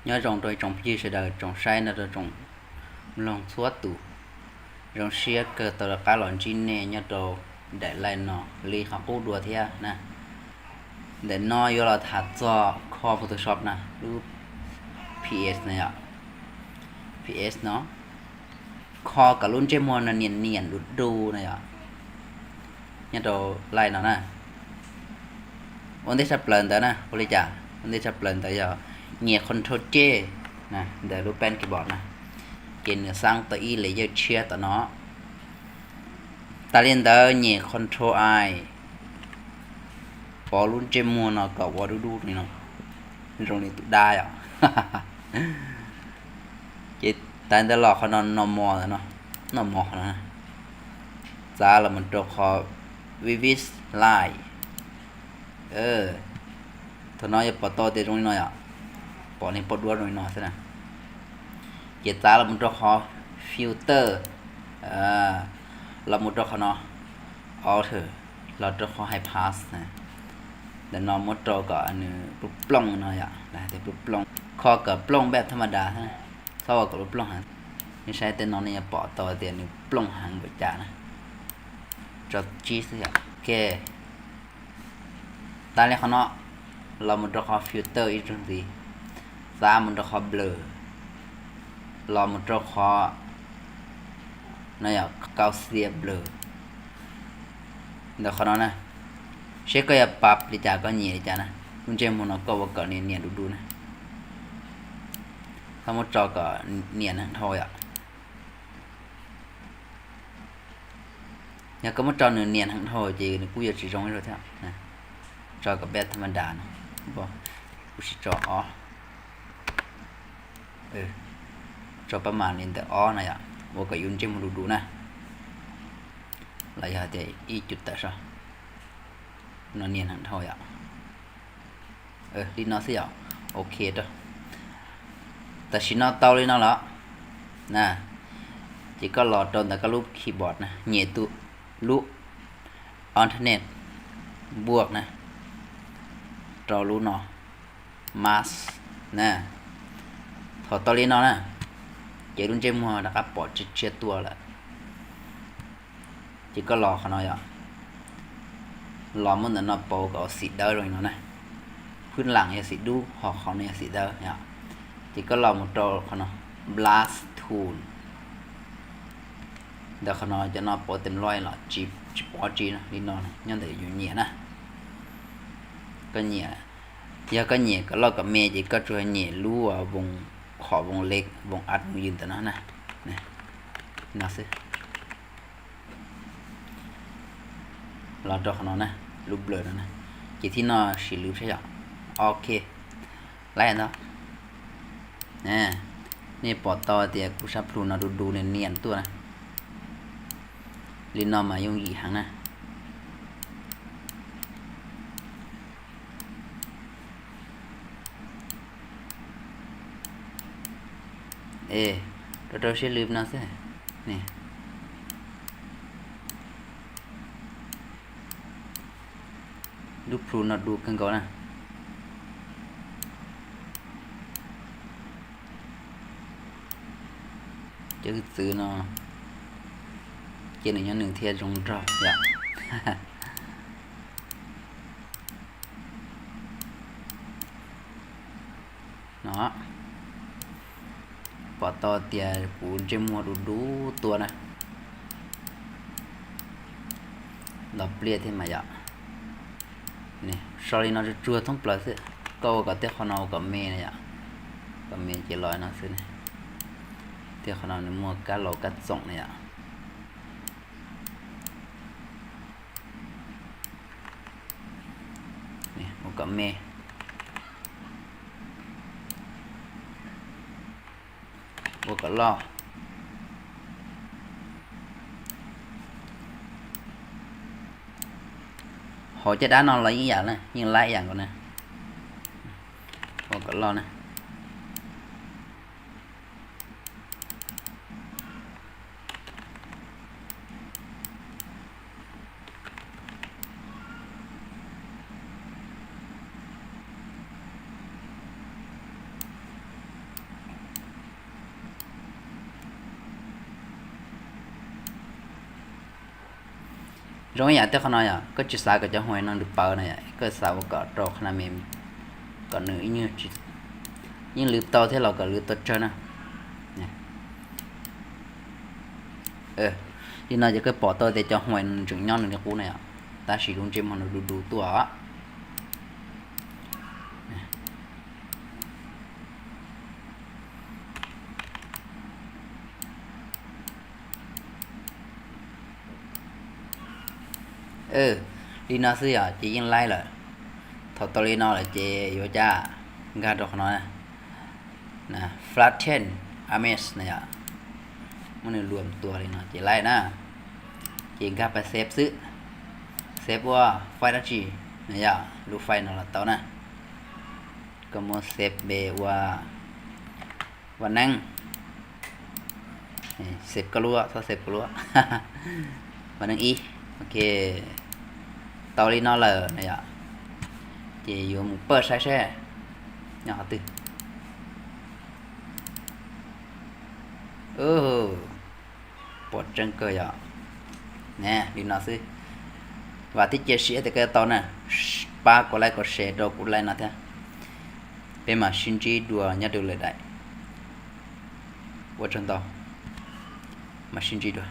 nhớ trồng tôi trồng gì sẽ đời trồng sai nó trồng lòng suốt tủ rong xia cơ tờ cá lòn chín nè nhớ đồ để lại nó li họ cố đùa thế nè để nó vô là thật cho kho Photoshop nèรูป PS เนี่ย PS เนาะคอกับรุ่นเจมอนน่ะเนียนๆดูเนี่ยเนี่ยตัวไล่เนาะนะวันที่จะเปลี่ยนแต่นะบริจาควันที่จะเปลี่ยนแต่อย่าเงียคอนโทรลเจนะเดี๋ยวรูปแป้นคีย์บอร์ดนะเกณฑ์สร้างตัวอีเลยเชียร์ตัวเนาะตาเรียนเตอร์เงียคอนโทรลไอพอรุ่นเจมอนเนาะก็ว่าดูนี่เนาะตรงนี้ตุได้อ่ะจิตแต่ตลอดเขานอนนอมอแล้วเนาะนอมอนะจ้าแล้วมันตัวคอวิวิสไลถ้าน้อยจะปอโตเตตรงนี้หน่อยอ่ะปอนี่ปอดด้วยหน่อยซะนะจิตจ้าแล้วมันตัวคอฟิลเตอร์แล้วมันตัวคอเนาะออเทอร์เราตัวคอไฮพาสนะแต่นอนมดตัวก็อันนี้ปลุกปล้องหน่อยอ่ะนะแต่ปลุกปล้องคอกับปล้องแบบธรรมดาฮะเขาบอกกับปล้องหางไม่ใช่แต่นอนนี่ปอตัวเตียนี่ปล้องหางแบบจ้านะจดจีสิอ่ะโอเคตอนแรกเขาเนาะเรามันตัวคอฟิลเตอร์อีกตรงนี้สามมันตัวคอเบลอเรามันตัวคอนี่อ่ะกาเซียเบลอเดี๋ยวเขาเนาะนะเช็คก็อย่าปรับดิจ่าก็เหนียดิจ่านะคุณเจมันก็ว่าก็เนียนดูนะถ้ามันจอก็เนียนนะทอยอ่ะอย่าก็มันจอเนียนทั้งทอยจีนี่กูอยากจะจงให้เราเท่านะจอกับแบบธรรมดานะบอกกูสิจออ๋อจอประมาณนี้แต่อ๋อนะอ่ะว่าก็ยุ่งเจมันดูนะหลายอย่างแต่อีจุดแต่ซะnó niên hẳn thôi ạ đi nó sẽ ok đó ta chỉ nó tao lên nó đó nè chỉ có lọt tròn tại cái lúc keyboard nè nhẹ tụ lúc alternate บวกนะจอรู้เนาะ mask นะถอดตัวเล่นเนาะนะเจรุ่นเจมัวนะครับปอดเชียตัวแหละchỉ có lòเขาหน่อยอ่ะลอมันน่ะโปก็สีเดอร์เลยเนาะนะพื้นหลังเนี่ยสีดูหอกเขาเนี่ยสีเดอร์เนี่ยจีก็ลอมันโตเขาเนาะ blast tool เดี๋ยวเขาเนาะจะเนาะโปเต็มร้อยละจีปอจีนะนี่เนาะยังแต่อยู่เหนียนะก็เหนียยาก็เหนียก็ลอกกับเมจีก็ช่วยเหนียรู้ว่าวงขอบวงเล็กวงอัดวงยืนแต่นะนี่น่าสิเราจะขนาดนะรูปเบลอนะจีที่นอสีรูปใช่ไหมโอเคไล่เนาะนี่ปอดต่อเตียกูชอบพลูนะดูเนียนตัวนะลินนอมายุ่งอีกหางนะเราใช้ลืมนะสินี่ดูพลูนะดูกันก่อนนะจะซื้อเนาะเจนหนึ่งเทียนตรงรอบอย่าเนาะปอต่อเตียปูเจมัวดูตัวนะเราเปลี่ยนที่มาอย่านี่ sorry nó chưa thông plus câu có tiếc nó có mê này ạ có mê chỉ nói nó xí này tiếc nó mua cá lẩu cá rộng này ạ nè một có mê một có lo họ cho đá non là như vậy nè nhưng lại dạng còn nè còn có lo nè rồi nhà tới nói à có chỉ sai cái cho hoài nó được bao này có sao có trò khả mềm còn nữa như nhưng lướt to thế là có lướt to cho nè thì nóจะcái bỏ to để cho hoài chừng nhon được cú này à ta sử dụng trên mà nó đủ tuổi á đi nó xưa à chỉ yên lai là thọ to đi nó là chị vô cha ga được nó nè flatten ames này àมันรวมตัวเลยเนาะchị lai na chị gaไปเซฟซื้อเซฟว่าไฟดัชชีเนี่ยรูไฟนั่นละตัวนะก็มาเซฟเบว่าวันนั่งเซฟก็รู้อ่ะถ้าเซฟก็รู้วันนั่งอีโอเคตัวนี้nó là này ạ chị dùng một bơ sai xe nhỏ từ bột chân cơ ạ nè đi nó xí và thích chia sẻ thì cái tao nè ba có lại có share đồ của lại nó thế bên mà xin chỉ đùa nhớ được lời đại của chân tao mà xin chỉ đùa